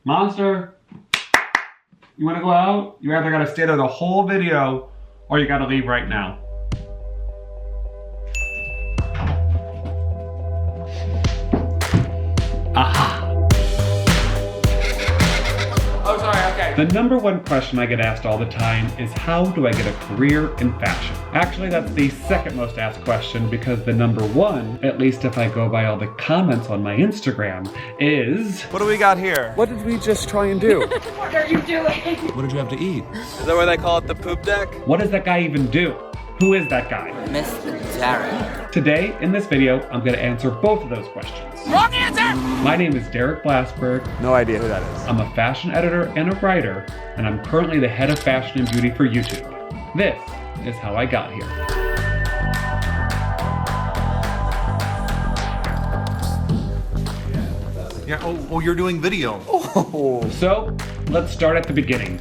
Monster, you wanna go out? You either gotta stay there the whole video or you gotta leave right now. Aha. Oh, sorry, okay. The number one question I get asked all the time is how do I get a career in fashion? Actually, that's the second most asked question because the number one, at least if I go by all the comments on my Instagram, is... What do we got here? What did we just try and do? What are you doing? What did you have to eat? Is that why they call it the poop deck? What does that guy even do? Who is that guy? Mr. Derek. Today, in this video, I'm gonna answer both of those questions. Wrong answer! My name is Derek Blasberg. No idea who that is. I'm a fashion editor and a writer, and I'm currently the head of fashion and beauty for YouTube. This is how I got here. Yeah, oh, you're doing video. So, let's start at the beginning.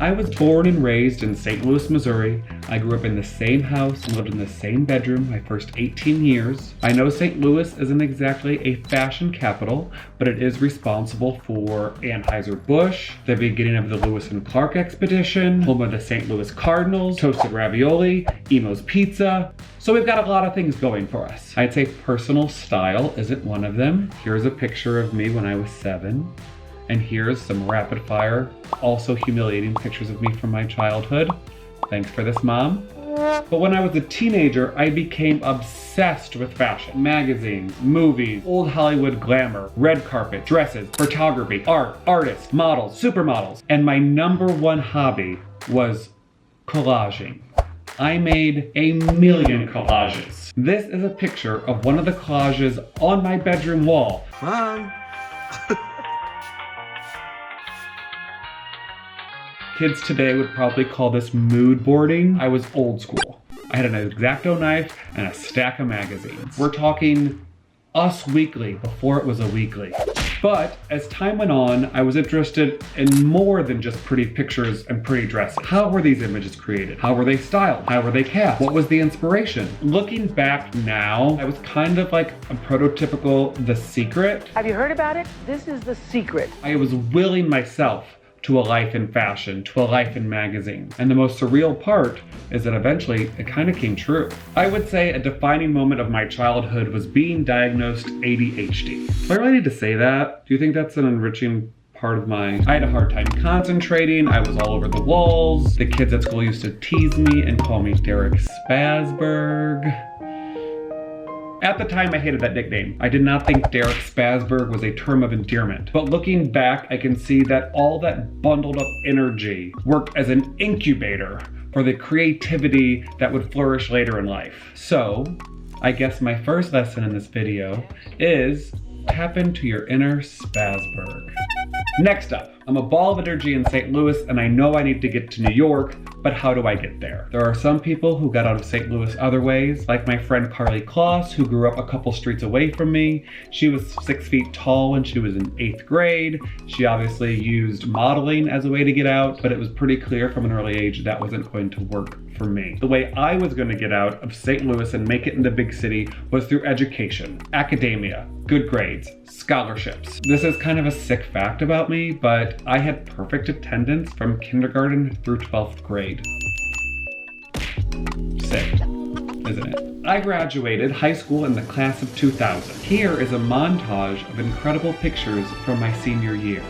I was born and raised in St. Louis, Missouri. I grew up in the same house and lived in the same bedroom my first 18 years. I know St. Louis isn't exactly a fashion capital, but it is responsible for Anheuser-Busch, the beginning of the Lewis and Clark expedition, home of the St. Louis Cardinals, toasted ravioli, Emo's Pizza. So we've got a lot of things going for us. I'd say personal style isn't one of them. Here's a picture of me when I was 7. And here's some rapid fire, also humiliating pictures of me from my childhood. Thanks for this, Mom. But when I was a teenager, I became obsessed with fashion. Magazines, movies, old Hollywood glamour, red carpet, dresses, photography, art, artists, models, supermodels. And my number one hobby was collaging. I made a million collages. This is a picture of one of the collages on my bedroom wall. Mom. Kids today would probably call this mood boarding. I was old school. I had an X-Acto knife and a stack of magazines. We're talking Us Weekly before it was a weekly. But as time went on, I was interested in more than just pretty pictures and pretty dresses. How were these images created? How were they styled? How were they cast? What was the inspiration? Looking back now, I was kind of like a prototypical The Secret. Have you heard about it? This is The Secret. I was willing myself to a life in fashion, to a life in magazine. And the most surreal part is that eventually it kind of came true. I would say a defining moment of my childhood was being diagnosed ADHD. Do I really need to say that? Do you think that's an enriching part of I had a hard time concentrating, I was all over the walls. The kids at school used to tease me and call me Derek Spasberg. At the time, I hated that nickname. I did not think Derek Spasberg was a term of endearment. But looking back, I can see that all that bundled up energy worked as an incubator for the creativity that would flourish later in life. So, I guess my first lesson in this video is tap into your inner Spasberg. Next up, I'm a ball of energy in St. Louis and I know I need to get to New York, but how do I get there? There are some people who got out of St. Louis other ways, like my friend Carly Kloss, who grew up a couple streets away from me. She was 6 feet tall when she was in 8th grade. She obviously used modeling as a way to get out, but it was pretty clear from an early age that wasn't going to work for me. The way I was going to get out of St. Louis and make it in the big city was through education, academia, good grades, scholarships. This is kind of a sick fact about me, but I had perfect attendance from kindergarten through 12th grade. Sick, isn't it? I graduated high school in the class of 2000. Here is a montage of incredible pictures from my senior year.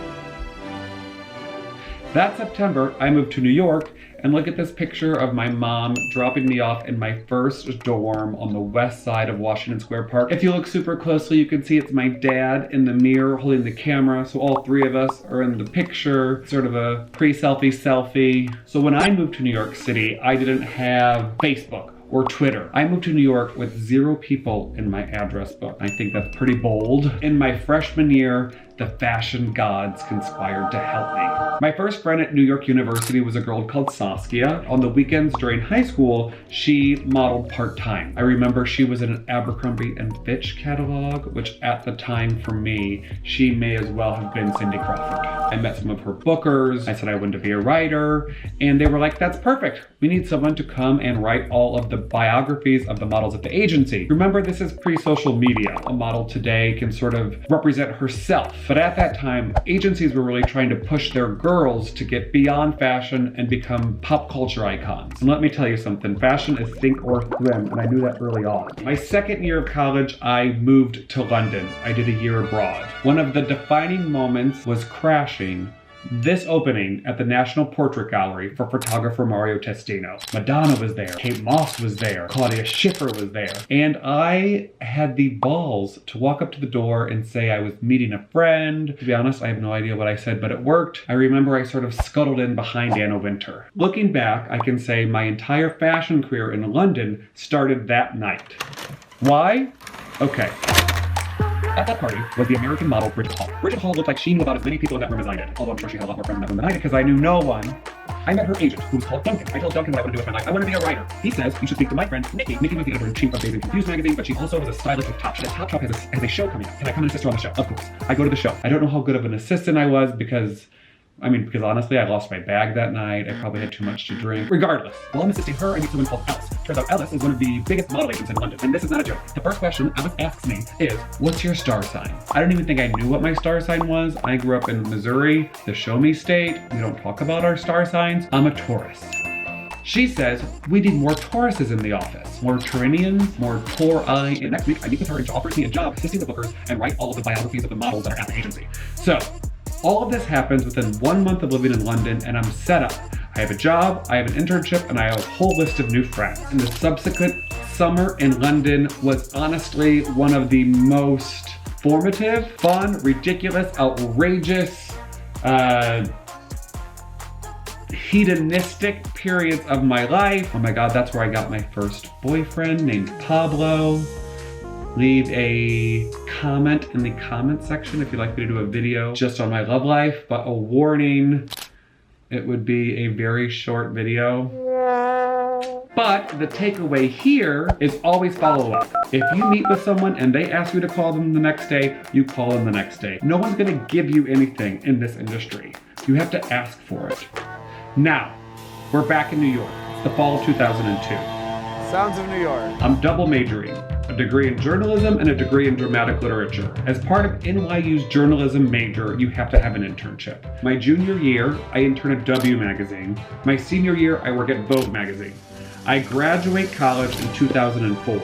That September, I moved to New York, and look at this picture of my mom dropping me off in my first dorm on the west side of Washington Square Park. If you look super closely, you can see it's my dad in the mirror holding the camera, so all three of us are in the picture, sort of a pre-selfie selfie. So when I moved to New York City, I didn't have Facebook or Twitter. I moved to New York with 0 people in my address book. I think that's pretty bold. In my freshman year, the fashion gods conspired to help me. My first friend at New York University was a girl called Sasha. On the weekends during high school, she modeled part-time. I remember she was in an Abercrombie and Fitch catalog, which at the time for me, she may as well have been Cindy Crawford. I met some of her bookers. I said I wanted to be a writer, and they were like, that's perfect. We need someone to come and write all of the biographies of the models at the agency. Remember, this is pre-social media. A model today can sort of represent herself But at that time, agencies were really trying to push their girls to get beyond fashion and become pop culture icons. And let me tell you something, fashion is sink or swim, and I knew that early on. My second year of college, I moved to London. I did a year abroad. One of the defining moments was crashing this opening at the National Portrait Gallery for photographer Mario Testino. Madonna was there, Kate Moss was there, Claudia Schiffer was there, and I had the balls to walk up to the door and say I was meeting a friend. To be honest, I have no idea what I said, but it worked. I remember I sort of scuttled in behind Anna Wintour. Looking back, I can say my entire fashion career in London started that night. Why? Okay. At that party was the American model Bridget Hall. Bridget Hall looked like she knew about as many people in that room as I did, although I'm sure she had a lot more friends in that room than I did because I knew no one. I met her agent, who was called Duncan. I told Duncan what I want to do with my life. I want to be a writer. He says you should speak to my friend Nikki. Nikki was the editor-in-chief of Dazed and Confused magazine, but she also was a stylist with Top Shop. Top Shop has a show coming up. Can I come and assist her on the show? Of course. I go to the show. I don't know how good of an assistant I was because honestly, I lost my bag that night. I probably had too much to drink. Regardless, while I'm assisting her, I meet someone called Ellis. Turns out Ellis is one of the biggest model agents in London. And this is not a joke. The first question Ellis asks me is, what's your star sign? I don't even think I knew what my star sign was. I grew up in Missouri, the show me state. We don't talk about our star signs. I'm a Taurus. She says, we need more Tauruses in the office. More Taurinians, more Tauri. And next week, I meet with her and she offers me a job assisting the bookers and write all of the biographies of the models that are at the agency. So, all of this happens within 1 month of living in London, and I'm set up. I have a job, I have an internship, and I have a whole list of new friends. And the subsequent summer in London was honestly one of the most formative, fun, ridiculous, outrageous, hedonistic periods of my life. Oh my God, that's where I got my first boyfriend named Pablo. Leave a comment in the comment section if you'd like me to do a video just on my love life, but a warning, it would be a very short video. But the takeaway here is always follow up. If you meet with someone and they ask you to call them the next day, you call them the next day. No one's gonna give you anything in this industry. You have to ask for it. Now, we're back in New York. It's the fall of 2002. Sounds of New York. I'm double majoring. A degree in journalism and a degree in dramatic literature. As part of NYU's journalism major, you have to have an internship. My junior year, I intern at W magazine. My senior year, I work at Vogue magazine. I graduate college in 2004.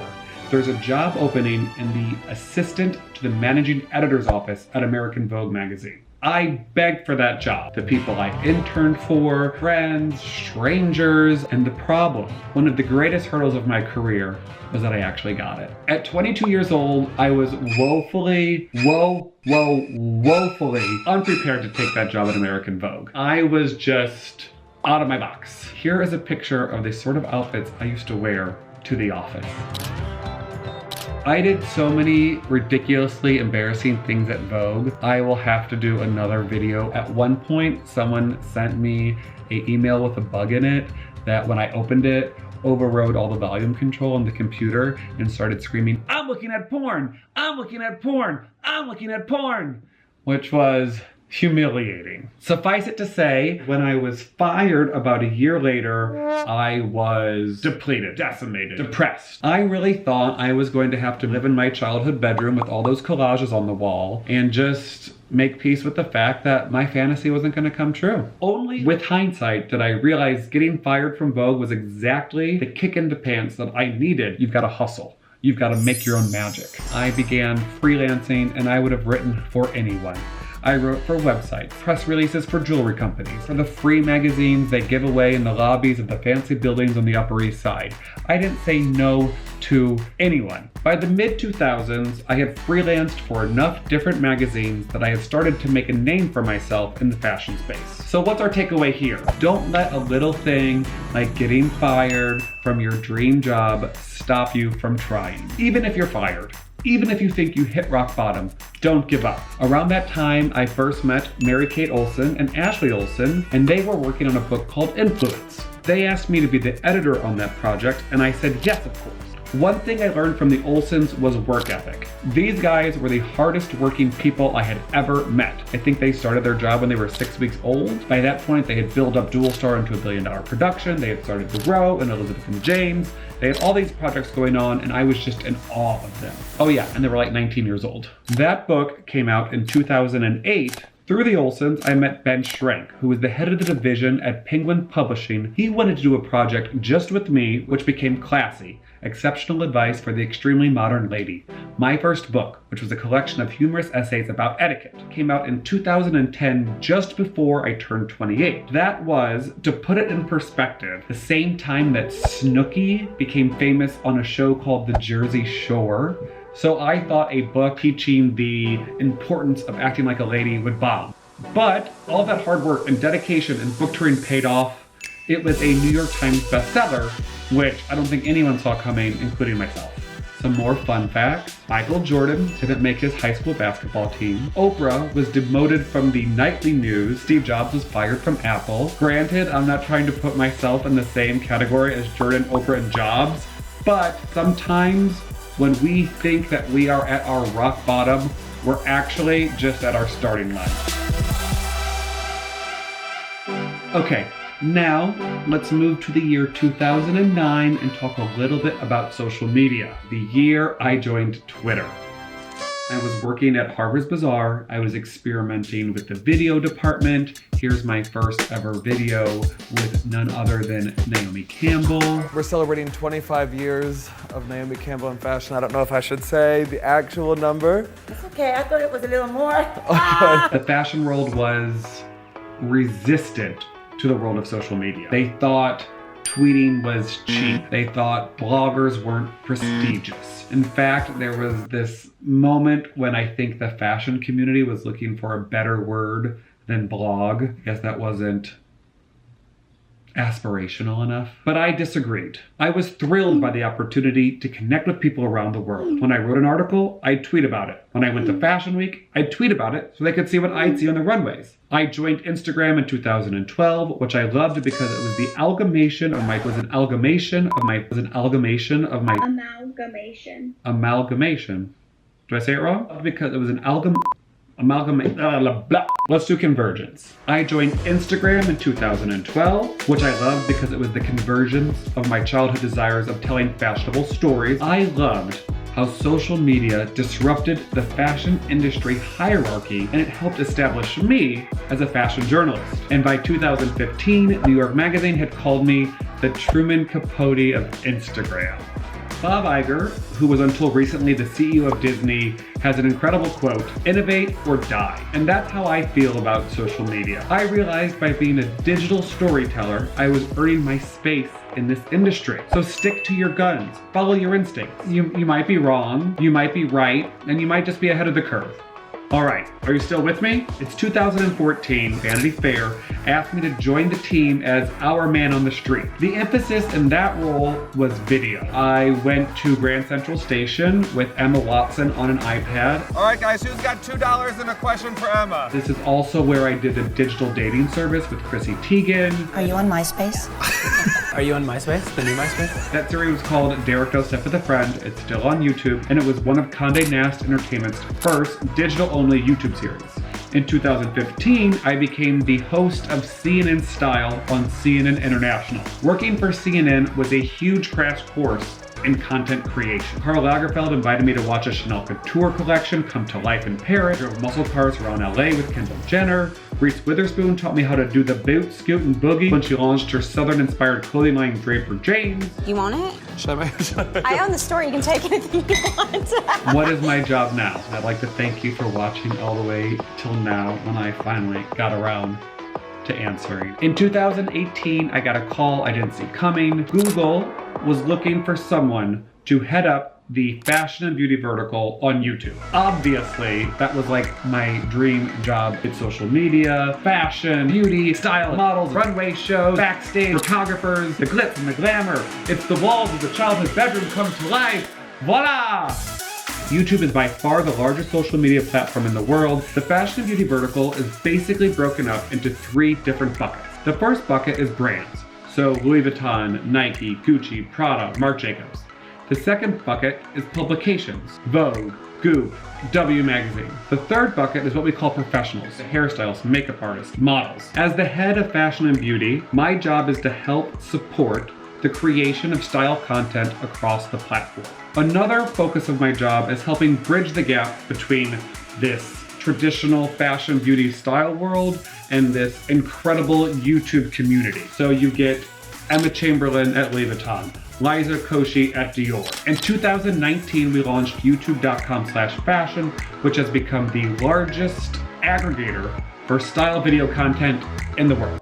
There's a job opening in the assistant to the managing editor's office at American Vogue magazine. I begged for that job. The people I interned for, friends, strangers, and the problem, one of the greatest hurdles of my career, was that I actually got it. At 22 years old, I was woefully unprepared to take that job at American Vogue. I was just out of my box. Here is a picture of the sort of outfits I used to wear to the office. I did so many ridiculously embarrassing things at Vogue. I will have to do another video. At one point, someone sent me an email with a bug in it that when I opened it, overrode all the volume control on the computer and started screaming, "I'm looking at porn! I'm looking at porn! I'm looking at porn!" Which was humiliating. Suffice it to say, when I was fired about a year later, I was depleted, decimated, depressed. I really thought I was going to have to live in my childhood bedroom with all those collages on the wall and just make peace with the fact that my fantasy wasn't going to come true. Only with hindsight did I realize getting fired from Vogue was exactly the kick in the pants that I needed. You've got to hustle. You've got to make your own magic. I began freelancing and I would have written for anyone. I wrote for websites, press releases for jewelry companies, for the free magazines they give away in the lobbies of the fancy buildings on the Upper East Side. I didn't say no to anyone. By the mid-2000s, I had freelanced for enough different magazines that I had started to make a name for myself in the fashion space. So what's our takeaway here? Don't let a little thing like getting fired from your dream job stop you from trying. Even if you're fired. Even if you think you hit rock bottom, don't give up. Around that time, I first met Mary-Kate Olsen and Ashley Olsen, and they were working on a book called Influence. They asked me to be the editor on that project, and I said yes, of course. One thing I learned from the Olsons was work ethic. These guys were the hardest working people I had ever met. I think they started their job when they were 6 weeks old. By that point, they had built up Dual Star into $1 billion production. They had started to grow and Elizabeth and James. They had all these projects going on, and I was just in awe of them. Oh yeah, and they were like 19 years old. That book came out in 2008. Through the Olsons, I met Ben Schrank, who was the head of the division at Penguin Publishing. He wanted to do a project just with me, which became Classy, Exceptional Advice for the Extremely Modern Lady. My first book, which was a collection of humorous essays about etiquette, came out in 2010, just before I turned 28. That was, to put it in perspective, the same time that Snooki became famous on a show called The Jersey Shore. So I thought a book teaching the importance of acting like a lady would bomb. But all that hard work and dedication and book touring paid off. It was a New York Times bestseller, which I don't think anyone saw coming, including myself. Some more fun facts. Michael Jordan didn't make his high school basketball team. Oprah was demoted from the nightly news. Steve Jobs was fired from Apple. Granted, I'm not trying to put myself in the same category as Jordan, Oprah, and Jobs, but sometimes when we think that we are at our rock bottom, we're actually just at our starting line. Okay, now let's move to the year 2009 and talk a little bit about social media. The year I joined Twitter. I was working at Harper's Bazaar. I was experimenting with the video department. Here's my first ever video with none other than Naomi Campbell. We're celebrating 25 years of Naomi Campbell in fashion. I don't know if I should say the actual number. It's okay, I thought it was a little more. The fashion world was resistant to the world of social media. They thought tweeting was cheap. They thought bloggers weren't prestigious. In fact, there was this moment when I think the fashion community was looking for a better word than blog. I guess that wasn't aspirational enough. But I disagreed. I was thrilled by the opportunity to connect with people around the world. When I wrote an article, I'd tweet about it. When I went to Fashion Week, I'd tweet about it so they could see what I'd see on the runways. I joined Instagram in 2012, which I loved because it was the amalgamation of my amalgamation. Do I say it wrong? Because it was an amalgamate, blah, blah, blah. Let's do convergence. I joined Instagram in 2012, which I loved because it was the convergence of my childhood desires of telling fashionable stories. I loved how social media disrupted the fashion industry hierarchy, and it helped establish me as a fashion journalist. And by 2015, New York Magazine had called me the Truman Capote of Instagram. Bob Iger, who was until recently the CEO of Disney, has an incredible quote, "Innovate or die." And that's how I feel about social media. I realized by being a digital storyteller, I was earning my space in this industry. So stick to your guns, follow your instincts. You might be wrong, you might be right, and you might just be ahead of the curve. All right, are you still with me? It's 2014, Vanity Fair asked me to join the team as our man on the street. The emphasis in that role was video. I went to Grand Central Station with Emma Watson on an iPad. All right, guys, who's got $2 and a question for Emma? This is also where I did the digital dating service with Chrissy Teigen. Are you on MySpace? Are you on MySpace? The new MySpace? That series was called Derek Does Stuff with a Friend. It's still on YouTube, and it was one of Condé Nast Entertainment's first digital-only YouTube series. In 2015, I became the host of CNN Style on CNN International. Working for CNN was a huge crash course in content creation. Karl Lagerfeld invited me to watch a Chanel Couture collection come to life in Paris. Drove muscle cars around LA with Kendall Jenner. Reese Witherspoon taught me how to do the boot, scoot, and boogie when she launched her Southern-inspired clothing line Draper James. You want it? Should I own the store. You can take anything you want. What is my job now? I'd like to thank you for watching all the way till now when I finally got around to answering. In 2018, I got a call I didn't see coming. Google was looking for someone to head up the fashion and beauty vertical on YouTube. Obviously, that was like my dream job. It's social media, fashion, beauty, style, models, runway shows, backstage, photographers, the glitz and the glamour. It's the walls of the childhood bedroom come to life. Voila! YouTube is by far the largest social media platform in the world. The fashion and beauty vertical is basically broken up into 3 different buckets. The first bucket is brands. So Louis Vuitton, Nike, Gucci, Prada, Marc Jacobs. The second bucket is publications. Vogue, Goop, W Magazine. The third bucket is what we call professionals, hairstylists, makeup artists, models. As the head of fashion and beauty, my job is to help support the creation of style content across the platform. Another focus of my job is helping bridge the gap between this traditional fashion, beauty, style world and this incredible YouTube community. So you get Emma Chamberlain at Louis Vuitton, Liza Koshy at Dior. In 2019, we launched youtube.com/fashion, which has become the largest aggregator for style video content in the world.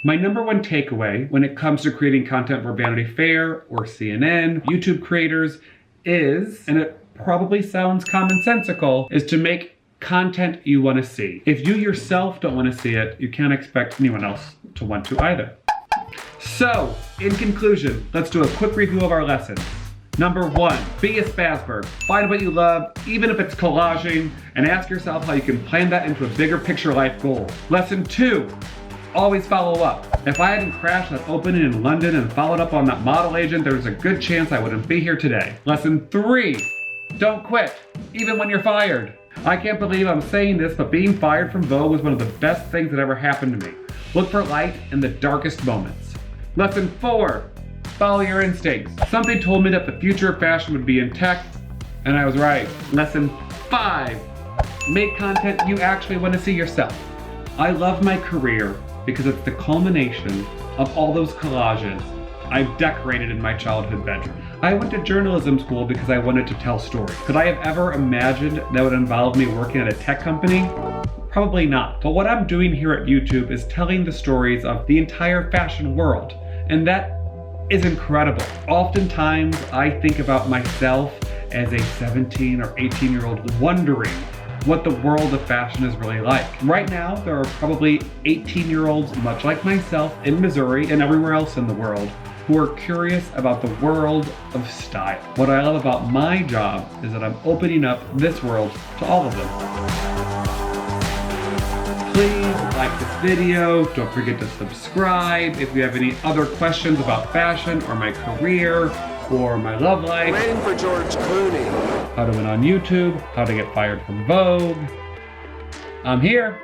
My number one takeaway when it comes to creating content for Vanity Fair or CNN, YouTube creators is, and it probably sounds commonsensical, is to make content you want to see. If you yourself don't want to see it, you can't expect anyone else to want to either. So, in conclusion, let's do a quick review of our lessons. Number 1, be a spazberg. Find what you love, even if it's collaging, and ask yourself how you can plan that into a bigger picture life goal. Lesson 2, always follow up. If I hadn't crashed that opening in London and followed up on that model agent, there's a good chance I wouldn't be here today. Lesson 3, don't quit, even when you're fired. I can't believe I'm saying this, but being fired from Vogue was one of the best things that ever happened to me. Look for light in the darkest moments. Lesson 4, follow your instincts. Something told me that the future of fashion would be in tech, and I was right. Lesson 5, make content you actually want to see yourself. I love my career because it's the culmination of all those collages I've decorated in my childhood bedroom. I went to journalism school because I wanted to tell stories. Could I have ever imagined that would involve me working at a tech company? Probably not. But what I'm doing here at YouTube is telling the stories of the entire fashion world, and that is incredible. Oftentimes, I think about myself as a 17 or 18-year-old wondering what the world of fashion is really like. Right now, there are probably 18-year-olds, much like myself, in Missouri and everywhere else in the world, who are curious about the world of style. What I love about my job is that I'm opening up this world to all of them. Please like this video, don't forget to subscribe. If you have any other questions about fashion or my career or my love life, Waiting for George Clooney. how to win on YouTube, how to get fired from Vogue, I'm here.